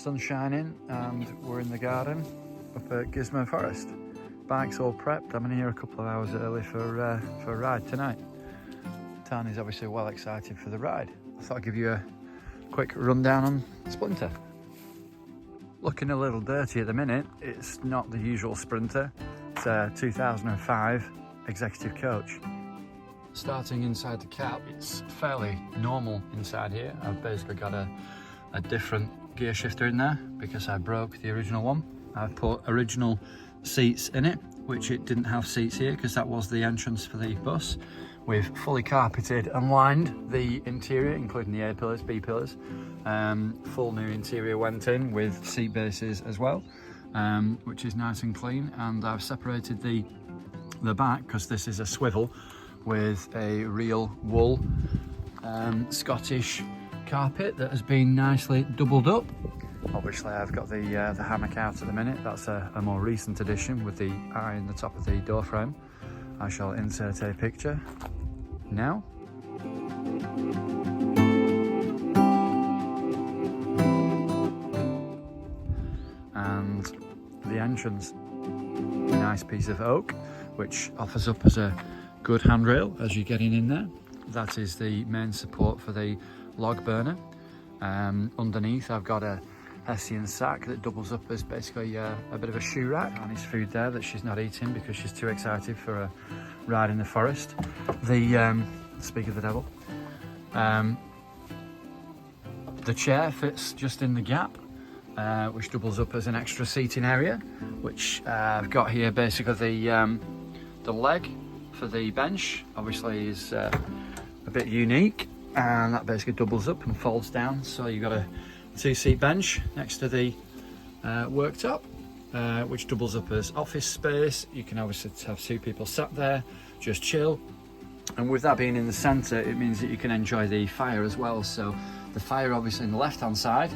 sun's shining and we're in the garden up at Gizmo Forest. Bike's all prepped. I'm in here a couple of hours early for a ride tonight. Tani's obviously well excited for the ride. I thought I'd give you a quick rundown on Splinter. Looking a little dirty at the minute. It's not the usual Sprinter. It's a 2005 executive coach. Starting inside the cab, it's fairly normal inside here. I've basically got a different gear shifter in there because I broke the original one. I've put original seats in it, which it didn't have seats here because that was the entrance for the bus. We've fully carpeted and lined the interior, including the A pillars, B pillars. Full new interior went in with seat bases as well, which is nice and clean. And I've separated the back because this is a swivel with a real wool Scottish carpet that has been nicely doubled up. Obviously I've got the hammock out at the minute. That's a more recent addition with the eye in the top of the door frame. I shall insert a picture now. And the entrance, nice piece of oak, which offers up as a good handrail as you're getting in there. That is the main support for the log burner. Underneath I've got a Hessian sack that doubles up as basically a bit of a shoe rack, and his food there that she's not eating because she's too excited for a ride in the forest. Speak of the devil, the chair fits just in the gap, which doubles up as an extra seating area, which I've got here. Basically the leg for the bench obviously is a bit unique, and that basically doubles up and folds down, so you've got a two-seat bench next to the worktop, which doubles up as office space. You can obviously have two people sat there, just chill. And with that being in the centre, it means that you can enjoy the fire as well. So the fire obviously on the left-hand side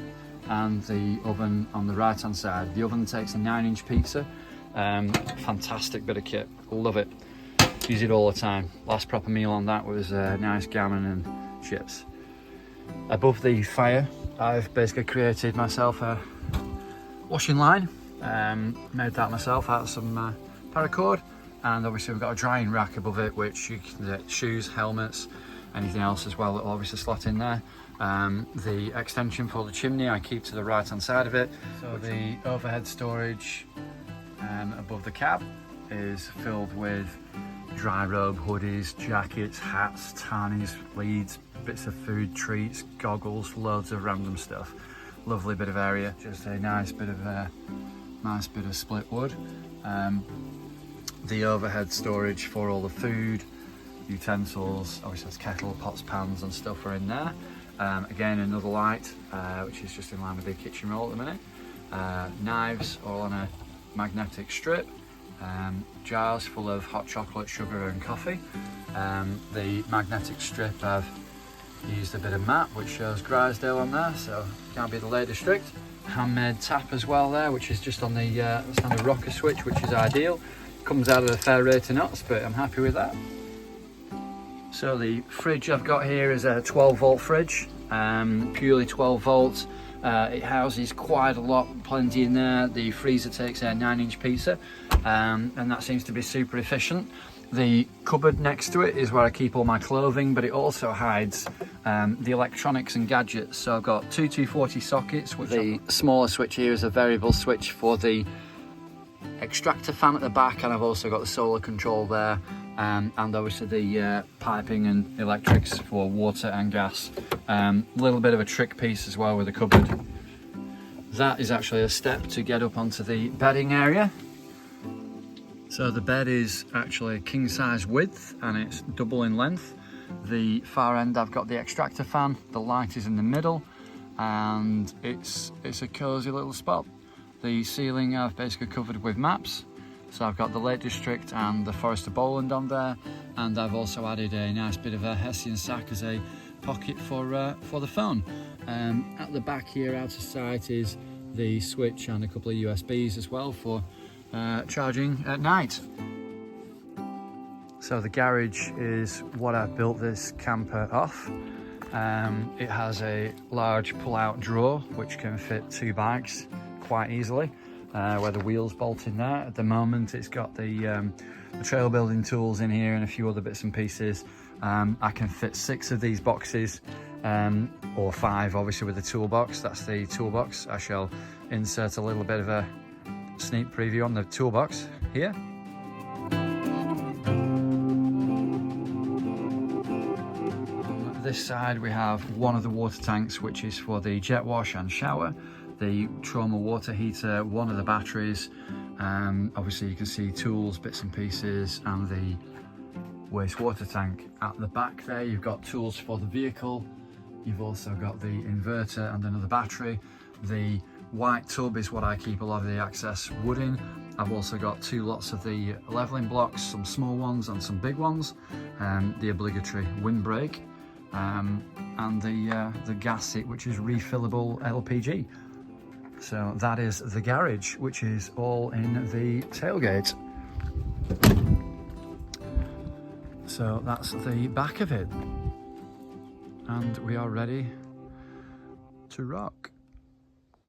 and the oven on the right-hand side. The oven takes a 9-inch pizza. Fantastic bit of kit, love it. Use it all the time. Last proper meal on that was nice gammon and chips. Above the fire, I've basically created myself a washing line. Made that myself out of some paracord, and obviously we've got a drying rack above it, which you can get shoes, helmets, anything else as well that will obviously slot in there. The extension for the chimney I keep to the right hand side of it. So the overhead storage above the cab is filled with dry robe, hoodies, jackets, hats, tarnies, leads, bits of food, treats, goggles, loads of random stuff. Lovely bit of area, just a nice bit of split wood. The overhead storage for all the food, utensils, obviously there's kettle, pots, pans and stuff are in there. Again, another light, which is just in line with the kitchen roll at the minute. Knives all on a magnetic strip. Jars full of hot chocolate, sugar and coffee. The magnetic strip, I've used a bit of matte which shows Grisdale on there, so can't be the Lake District. Handmade tap as well there, which is just on the standard rocker switch, which is ideal. Comes out at a fair rate of knots, but I'm happy with that. So the fridge I've got here is a 12 volt fridge, purely 12 volts. It houses quite a lot, plenty in there. The freezer takes a 9-inch pizza, and that seems to be super efficient. The cupboard next to it is where I keep all my clothing, but it also hides the electronics and gadgets. So I've got two 240 sockets. The smaller switch here is a variable switch for the extractor fan at the back, and I've also got the solar control there, and obviously the piping and electrics for water and gas. Little bit of a trick piece as well with the cupboard. That is actually a step to get up onto the bedding area. So the bed is actually king size width and it's double in length. The far end I've got the extractor fan, the light is in the middle, and it's a cozy little spot. The ceiling I've basically covered with maps. So I've got the Lake District and the Forest of Bowland on there, and I've also added a nice bit of a Hessian sack as a pocket for the phone. At the back here, out of sight, is the switch and a couple of USBs as well for charging at night. So the garage is what I've built this camper off. It has a large pull-out drawer which can fit 2 bags quite easily, where the wheels bolt in there. At the moment it's got the trail building tools in here and a few other bits and pieces. I can fit 6 of these boxes, or 5 obviously with the toolbox. That's the toolbox. I shall insert a little bit of a sneak preview on the toolbox here. On this side we have one of the water tanks, which is for the jet wash and shower, the trauma water heater, one of the batteries, obviously you can see tools, bits and pieces, and the wastewater tank. At the back there you've got tools for the vehicle. You've also got the inverter and another battery. The white tub is what I keep a lot of the excess wood in. I've also got 2 lots of the leveling blocks, some small ones and some big ones, the obligatory windbreak, and the gas seat, which is refillable LPG. So that is the garage, which is all in the tailgate. So that's the back of it, and we are ready to rock.